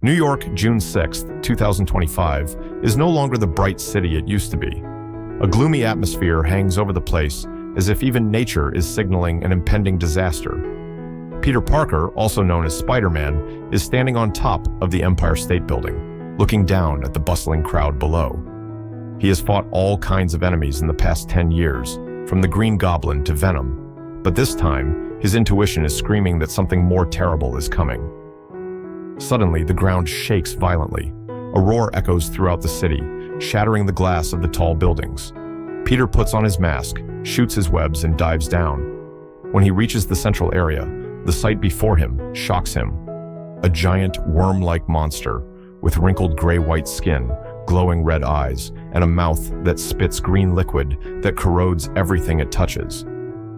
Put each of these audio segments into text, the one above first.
New York, June 6, 2025, is no longer the bright city it used to be. A gloomy atmosphere hangs over the place, as if even nature is signaling an impending disaster. Peter Parker, also known as Spider-Man, is standing on top of the Empire State Building, looking down at the bustling crowd below. He has fought all kinds of enemies in the past 10 years, from the Green Goblin to Venom, but this time, his intuition is screaming that something more terrible is coming. Suddenly, the ground shakes violently. A roar echoes throughout the city, shattering the glass of the tall buildings. Peter puts on his mask, shoots his webs, and dives down. When he reaches the central area, the sight before him shocks him. A giant worm-like monster with wrinkled gray-white skin, glowing red eyes, and a mouth that spits green liquid that corrodes everything it touches.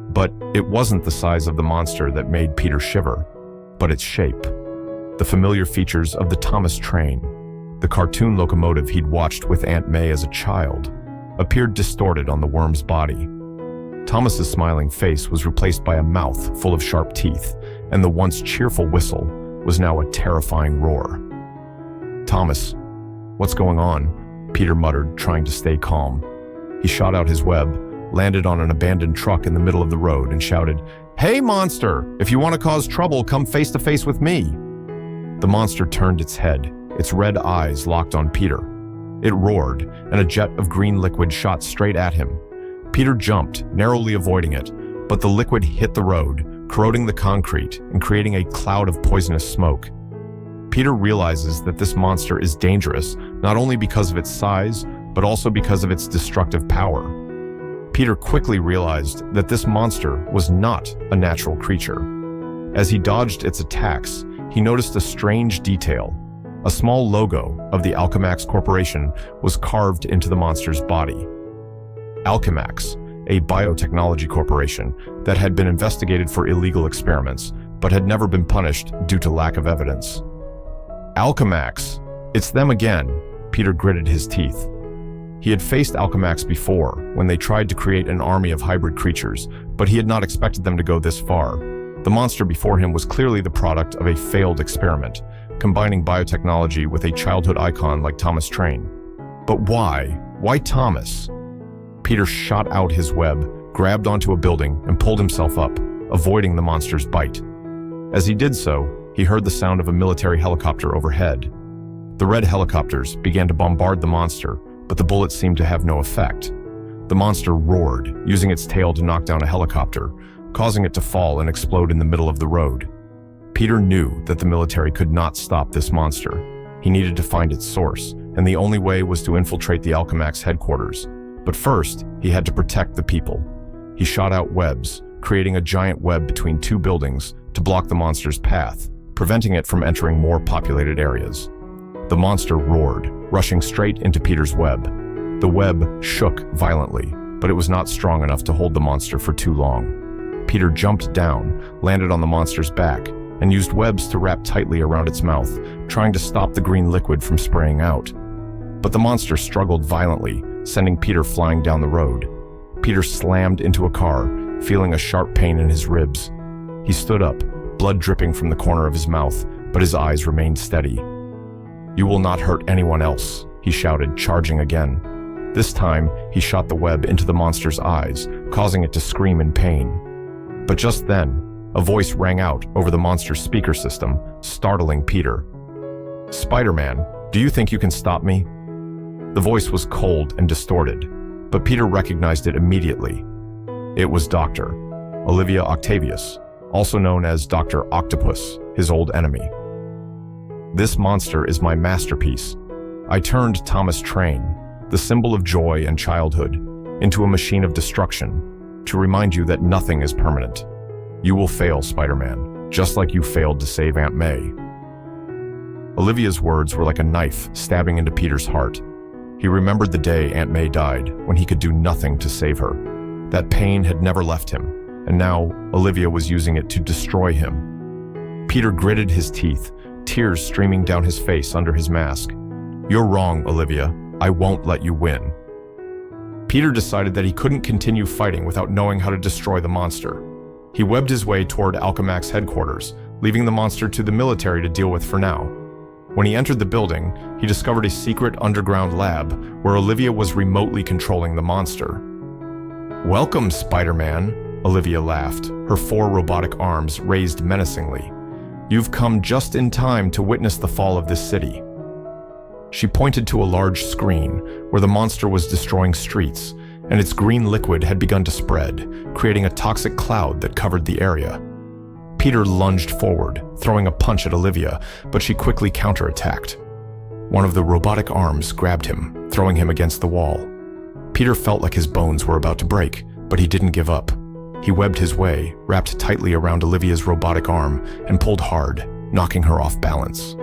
But it wasn't the size of the monster that made Peter shiver, but its shape. The familiar features of the Thomas train, the cartoon locomotive he'd watched with Aunt May as a child, appeared distorted on the worm's body. Thomas's smiling face was replaced by a mouth full of sharp teeth, and the once cheerful whistle was now a terrifying roar. "Thomas, what's going on?" Peter muttered, trying to stay calm. He shot out his web, landed on an abandoned truck in the middle of the road, and shouted, "Hey, monster! If you want to cause trouble, come face to face with me!" The monster turned its head, its red eyes locked on Peter. It roared, and a jet of green liquid shot straight at him. Peter jumped, narrowly avoiding it, but the liquid hit the road, corroding the concrete and creating a cloud of poisonous smoke. Peter realizes that this monster is dangerous not only because of its size, but also because of its destructive power. Peter quickly realized that this monster was not a natural creature. As he dodged its attacks, he noticed a strange detail. A small logo of the Alchemax Corporation was carved into the monster's body. Alchemax, a biotechnology corporation that had been investigated for illegal experiments, but had never been punished due to lack of evidence. Alchemax, it's them again, Peter gritted his teeth. He had faced Alchemax before, when they tried to create an army of hybrid creatures, but he had not expected them to go this far. The monster before him was clearly the product of a failed experiment, combining biotechnology with a childhood icon like Thomas Train. But why? Why Thomas? Peter shot out his web, grabbed onto a building, and pulled himself up, avoiding the monster's bite. As he did so, he heard the sound of a military helicopter overhead. The red helicopters began to bombard the monster, but the bullets seemed to have no effect. The monster roared, using its tail to knock down a helicopter, causing it to fall and explode in the middle of the road. Peter knew that the military could not stop this monster. He needed to find its source, and the only way was to infiltrate the Alchemax headquarters. But first, he had to protect the people. He shot out webs, creating a giant web between two buildings to block the monster's path, preventing it from entering more populated areas. The monster roared, rushing straight into Peter's web. The web shook violently, but it was not strong enough to hold the monster for too long. Peter jumped down, landed on the monster's back, and used webs to wrap tightly around its mouth, trying to stop the green liquid from spraying out. But the monster struggled violently, sending Peter flying down the road. Peter slammed into a car, feeling a sharp pain in his ribs. He stood up, blood dripping from the corner of his mouth, but his eyes remained steady. "You will not hurt anyone else," he shouted, charging again. This time, he shot the web into the monster's eyes, causing it to scream in pain. But just then, a voice rang out over the monster's speaker system, startling Peter. "Spider-Man, do you think you can stop me?" The voice was cold and distorted, but Peter recognized it immediately. It was Dr. Olivia Octavius, also known as Dr. Octopus, his old enemy. "This monster is my masterpiece. I turned Thomas Train, the symbol of joy and childhood, into a machine of destruction, to remind you that nothing is permanent. You will fail, Spider-Man, just like you failed to save Aunt May." Olivia's words were like a knife stabbing into Peter's heart. He remembered the day Aunt May died, when he could do nothing to save her. That pain had never left him, and now Olivia was using it to destroy him. Peter gritted his teeth, tears streaming down his face under his mask. "You're wrong, Olivia. I won't let you win." Peter decided that he couldn't continue fighting without knowing how to destroy the monster. He webbed his way toward Alchemax headquarters, leaving the monster to the military to deal with for now. When he entered the building, he discovered a secret underground lab where Olivia was remotely controlling the monster. "Welcome, Spider-Man," Olivia laughed, her 4 robotic arms raised menacingly. "You've come just in time to witness the fall of this city." She pointed to a large screen where the monster was destroying streets, and its green liquid had begun to spread, creating a toxic cloud that covered the area. Peter lunged forward, throwing a punch at Olivia, but she quickly counterattacked. One of the robotic arms grabbed him, throwing him against the wall. Peter felt like his bones were about to break, but he didn't give up. He webbed his way, wrapped tightly around Olivia's robotic arm, and pulled hard, knocking her off balance.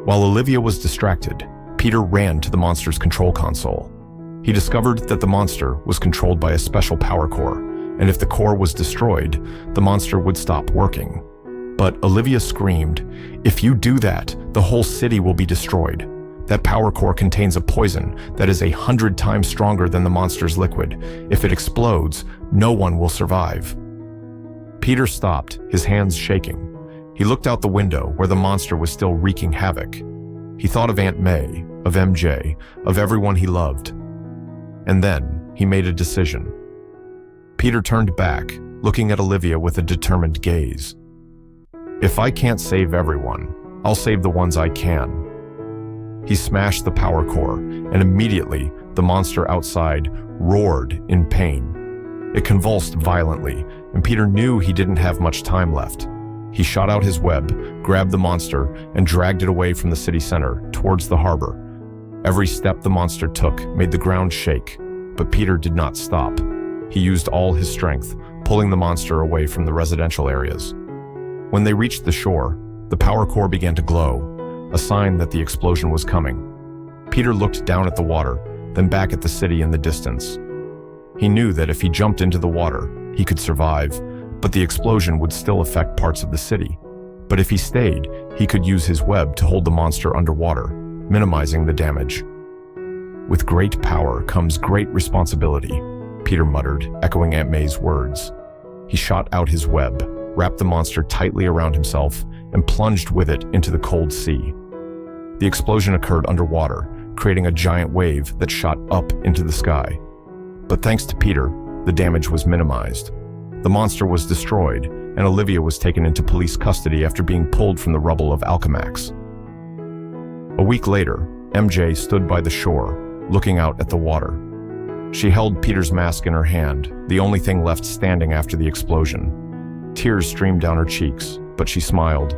While Olivia was distracted, Peter ran to the monster's control console. He discovered that the monster was controlled by a special power core, and if the core was destroyed, the monster would stop working. But Olivia screamed, "If you do that, the whole city will be destroyed. That power core contains a poison that is 100 times stronger than the monster's liquid. If it explodes, no one will survive." Peter stopped, his hands shaking. He looked out the window where the monster was still wreaking havoc. He thought of Aunt May, of MJ, of everyone he loved. And then he made a decision. Peter turned back, looking at Olivia with a determined gaze. "If I can't save everyone, I'll save the ones I can." He smashed the power core, and immediately the monster outside roared in pain. It convulsed violently, and Peter knew he didn't have much time left. He shot out his web, grabbed the monster, and dragged it away from the city center, towards the harbor. Every step the monster took made the ground shake, but Peter did not stop. He used all his strength, pulling the monster away from the residential areas. When they reached the shore, the power core began to glow, a sign that the explosion was coming. Peter looked down at the water, then back at the city in the distance. He knew that if he jumped into the water, he could survive, but the explosion would still affect parts of the city. But if he stayed, he could use his web to hold the monster underwater, minimizing the damage. "With great power comes great responsibility," Peter muttered, echoing Aunt May's words. He shot out his web, wrapped the monster tightly around himself, and plunged with it into the cold sea. The explosion occurred underwater, creating a giant wave that shot up into the sky. But thanks to Peter, the damage was minimized. The monster was destroyed, and Olivia was taken into police custody after being pulled from the rubble of Alchemax. A week later, MJ stood by the shore, looking out at the water. She held Peter's mask in her hand, the only thing left standing after the explosion. Tears streamed down her cheeks, but she smiled.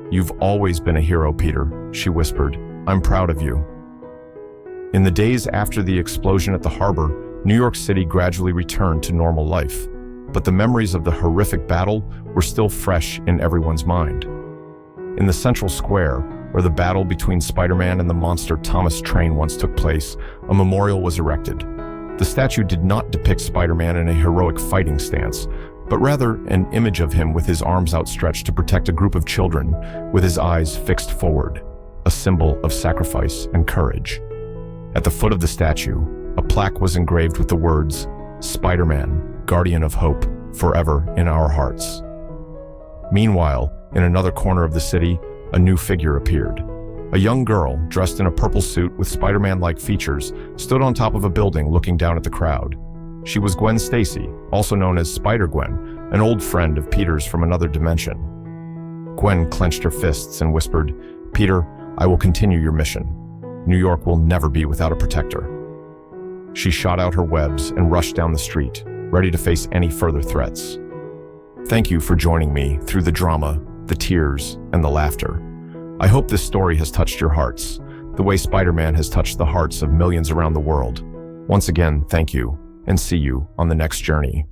"You've always been a hero, Peter," she whispered. "I'm proud of you." In the days after the explosion at the harbor, New York City gradually returned to normal life, but the memories of the horrific battle were still fresh in everyone's mind. In the central square, where the battle between Spider-Man and the monster Thomas Train once took place, a memorial was erected. The statue did not depict Spider-Man in a heroic fighting stance, but rather an image of him with his arms outstretched to protect a group of children, with his eyes fixed forward, a symbol of sacrifice and courage. At the foot of the statue, a plaque was engraved with the words, "Spider-Man, Guardian of Hope, forever in our hearts." Meanwhile, in another corner of the city, a new figure appeared. A young girl, dressed in a purple suit with Spider-Man-like features, stood on top of a building looking down at the crowd. She was Gwen Stacy, also known as Spider-Gwen, an old friend of Peter's from another dimension. Gwen clenched her fists and whispered, "Peter, I will continue your mission. New York will never be without a protector." She shot out her webs and rushed down the street, ready to face any further threats. Thank you for joining me through the drama, the tears, and the laughter. I hope this story has touched your hearts, the way Spider-Man has touched the hearts of millions around the world. Once again, thank you, and see you on the next journey.